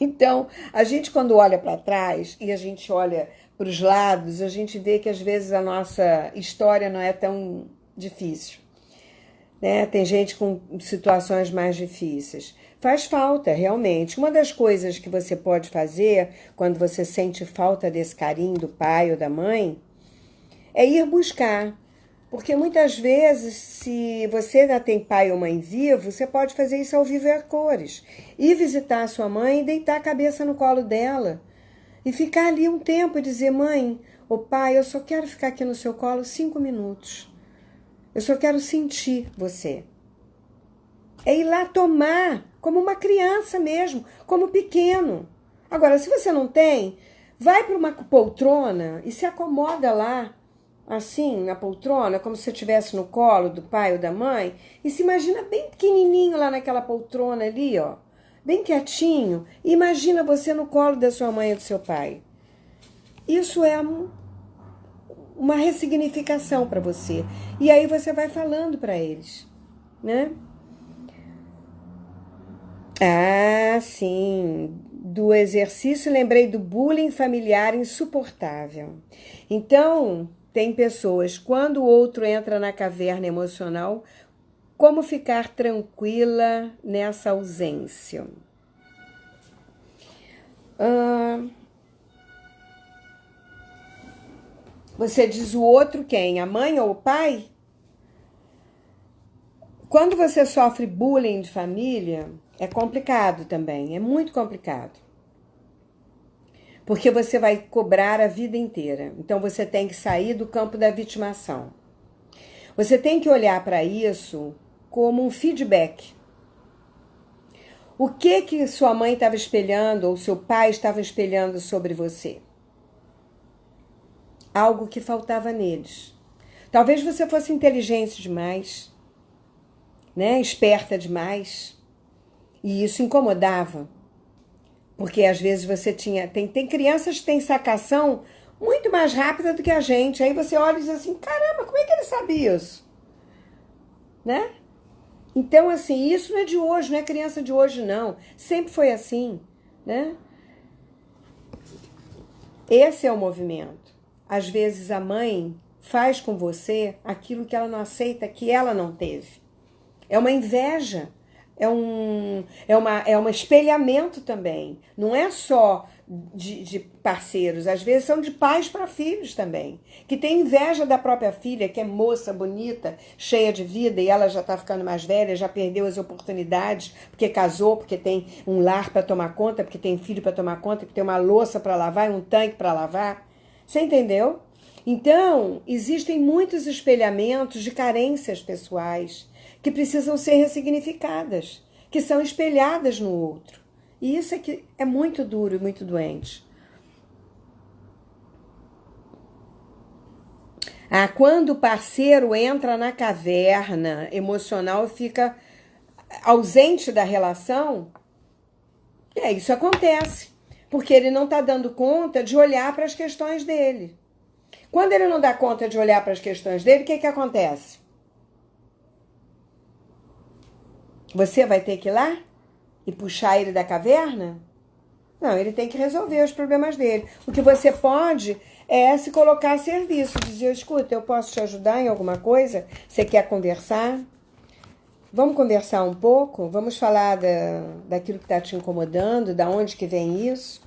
Então, a gente quando olha para trás e a gente olha para os lados, a gente vê que às vezes a nossa história não é tão difícil, né? Tem gente com situações mais difíceis. Faz falta, realmente. Uma das coisas que você pode fazer quando você sente falta desse carinho do pai ou da mãe é ir buscar. Porque muitas vezes, se você ainda tem pai ou mãe vivo, você pode fazer isso ao vivo e a cores. Ir visitar a sua mãe e deitar a cabeça no colo dela. E ficar ali um tempo e dizer, mãe ou pai, eu só quero ficar aqui no seu colo 5 minutos. Eu só quero sentir você. É ir lá tomar, como uma criança mesmo, como pequeno. Agora, se você não tem, vai para uma poltrona e se acomoda lá, assim, na poltrona, como se você estivesse no colo do pai ou da mãe, e se imagina bem pequenininho lá naquela poltrona ali, ó, bem quietinho, e imagina você no colo da sua mãe ou do seu pai. Isso é uma ressignificação para você. E aí você vai falando para eles, né? Ah, sim. Do exercício, lembrei do bullying familiar insuportável. Então, tem pessoas, quando o outro entra na caverna emocional, como ficar tranquila nessa ausência? Você diz o outro quem? A mãe ou o pai? Quando você sofre bullying de família, é complicado também, é muito complicado. Porque você vai cobrar a vida inteira. Então você tem que sair do campo da vitimação. Você tem que olhar para isso como um feedback. O que sua mãe estava espelhando ou seu pai estava espelhando sobre você? Algo que faltava neles. Talvez você fosse inteligente demais, né? Esperta demais. E isso incomodava. Porque às vezes você tinha... Tem crianças que têm sacação muito mais rápida do que a gente. Aí você olha e diz assim, caramba, como é que ele sabe isso? Né? Então, assim, isso não é de hoje, não é criança de hoje, não. Sempre foi assim, né? Esse é o movimento. Às vezes a mãe faz com você aquilo que ela não aceita, que ela não teve. É uma inveja. É um espelhamento também. Não é só de parceiros, às vezes são de pais para filhos também. Que tem inveja da própria filha, que é moça, bonita, cheia de vida, e ela já está ficando mais velha, já perdeu as oportunidades, porque casou, porque tem um lar para tomar conta, porque tem filho para tomar conta, porque tem uma louça para lavar e um tanque para lavar. Você entendeu? Então, existem muitos espelhamentos de carências pessoais que precisam ser ressignificadas, que são espelhadas no outro. E isso é que é muito duro e muito doente. Quando o parceiro entra na caverna emocional e fica ausente da relação, isso acontece. Porque ele não está dando conta de olhar para as questões dele. Quando ele não dá conta de olhar para as questões dele, o que acontece? Você vai ter que ir lá e puxar ele da caverna? Não, ele tem que resolver os problemas dele. O que você pode é se colocar a serviço, dizer, escuta, eu posso te ajudar em alguma coisa? Você quer conversar? Vamos conversar um pouco? Vamos falar daquilo que está te incomodando, da onde que vem isso?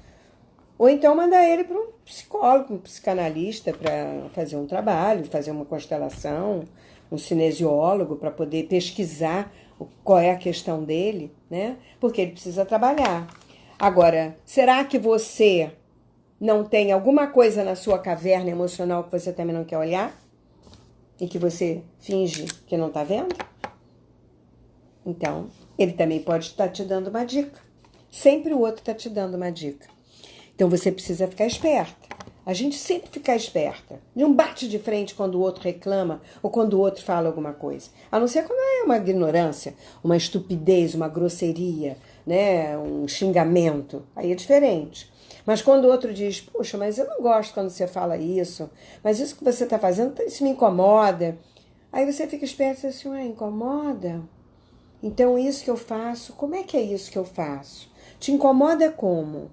Ou então mandar ele para um psicólogo, um psicanalista para fazer um trabalho, fazer uma constelação, um cinesiólogo para poder pesquisar qual é a questão dele, né? Porque ele precisa trabalhar. Agora, será que você não tem alguma coisa na sua caverna emocional que você também não quer olhar? E que você finge que não está vendo? Então, ele também pode estar te dando uma dica. Sempre o outro está te dando uma dica. Então, você precisa ficar esperta. A gente sempre fica esperta. Não bate de frente quando o outro reclama ou quando o outro fala alguma coisa. A não ser quando é uma ignorância, uma estupidez, uma grosseria, né? Um xingamento. Aí é diferente. Mas quando o outro diz, puxa, mas eu não gosto quando você fala isso, mas isso que você está fazendo, isso me incomoda. Aí você fica esperto e diz assim, incomoda? Então isso que eu faço, como é que é isso que eu faço? Te incomoda como?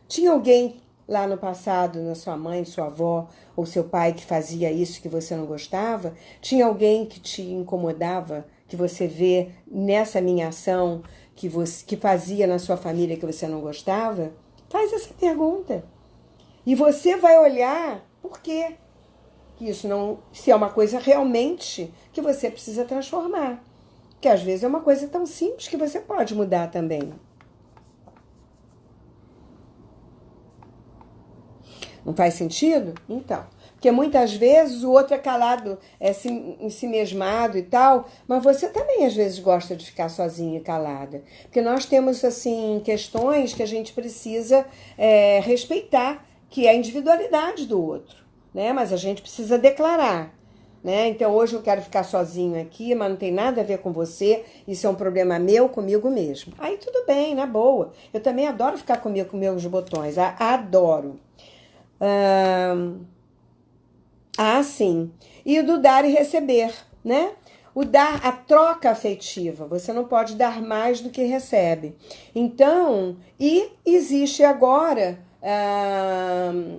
Tinha alguém lá no passado, na sua mãe, sua avó ou seu pai que fazia isso que você não gostava? Tinha alguém que te incomodava, que você vê nessa minha ação, que fazia na sua família que você não gostava? Faz essa pergunta. E você vai olhar por quê. Isso não, se é uma coisa realmente que você precisa transformar. Que às vezes é uma coisa tão simples que você pode mudar também. Não faz sentido? Então. Porque muitas vezes o outro é calado, é ensimesmado e tal, mas você também às vezes gosta de ficar sozinha e calada. Porque nós temos, assim, questões que a gente precisa respeitar, que é a individualidade do outro, né? Mas a gente precisa declarar, né? Então hoje eu quero ficar sozinho aqui, mas não tem nada a ver com você, isso é um problema meu, comigo mesmo. Aí tudo bem, na boa. Eu também adoro ficar comigo com meus botões, adoro. Sim. E o do dar e receber, né? O dar, a troca afetiva. Você não pode dar mais do que recebe. Então, e existe agora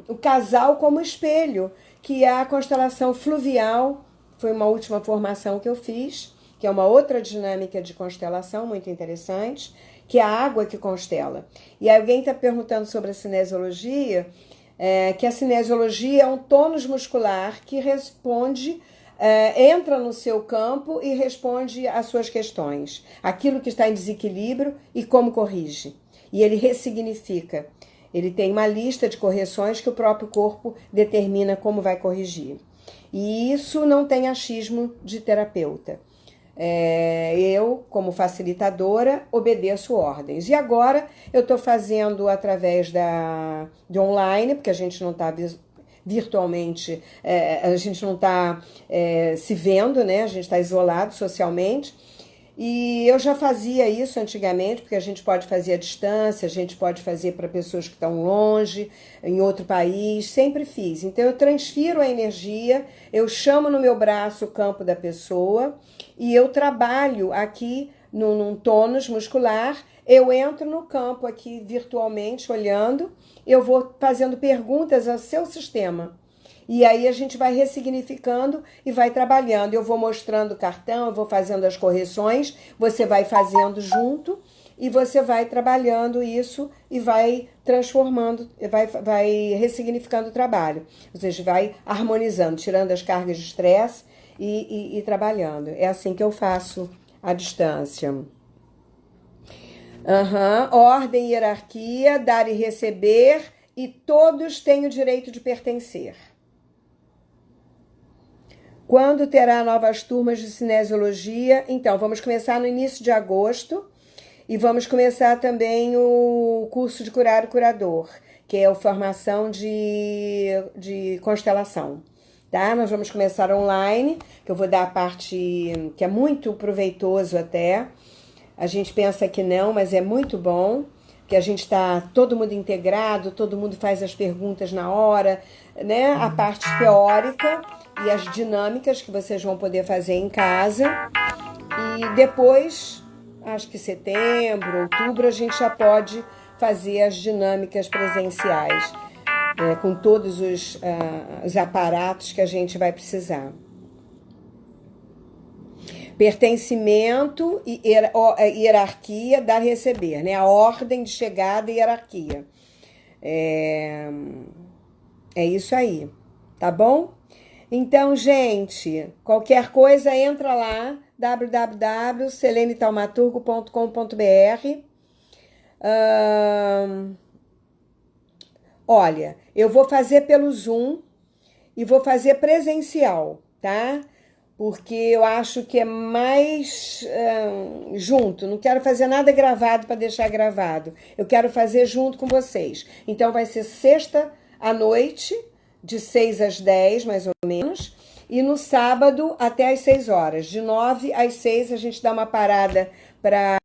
o casal como espelho, que é a constelação fluvial. Foi uma última formação que eu fiz, que é uma outra dinâmica de constelação muito interessante, que é a água que constela. E alguém está perguntando sobre a cinesiologia, que a cinesiologia é um tônus muscular que responde, entra no seu campo e responde às suas questões. Aquilo que está em desequilíbrio e como corrige. E ele ressignifica. Ele tem uma lista de correções que o próprio corpo determina como vai corrigir. E isso não tem achismo de terapeuta. Eu, como facilitadora, obedeço ordens. E agora eu estou fazendo através de online, porque a gente não está virtualmente, a gente não está se vendo, né? A gente está isolado socialmente. E eu já fazia isso antigamente, porque a gente pode fazer à distância, a gente pode fazer para pessoas que estão longe, em outro país, sempre fiz. Então eu transfiro a energia, eu chamo no meu braço o campo da pessoa e eu trabalho aqui num tônus muscular, eu entro no campo aqui virtualmente, olhando, eu vou fazendo perguntas ao seu sistema. E aí a gente vai ressignificando e vai trabalhando. Eu vou mostrando o cartão, eu vou fazendo as correções, você vai fazendo junto e você vai trabalhando isso e vai transformando, vai ressignificando o trabalho. Ou seja, vai harmonizando, tirando as cargas de estresse e trabalhando. É assim que eu faço à distância. Ordem e hierarquia, dar e receber, e todos têm o direito de pertencer. Quando terá novas turmas de cinesiologia? Então, vamos começar no início de agosto e vamos começar também o curso de curar o curador, que é a formação de constelação. Tá? Nós vamos começar online, que eu vou dar a parte que é muito proveitoso até. A gente pensa que não, mas é muito bom, que a gente está todo mundo integrado, todo mundo faz as perguntas na hora, né? A parte teórica e as dinâmicas que vocês vão poder fazer em casa. E depois, acho que setembro, outubro, a gente já pode fazer as dinâmicas presenciais, com todos os aparatos que a gente vai precisar. Pertencimento e hierarquia, dar e receber, né? A ordem de chegada e hierarquia. É isso aí, tá bom? Então, gente, qualquer coisa, entra lá, www.selenetaumaturgo.com.br. Olha, eu vou fazer pelo Zoom e vou fazer presencial, tá? Porque eu acho que é mais junto. Não quero fazer nada gravado para deixar gravado. Eu quero fazer junto com vocês. Então vai ser sexta à noite, de 6 às 10, mais ou menos, e no sábado até às 6 horas. De 9 às 6 a gente dá uma parada para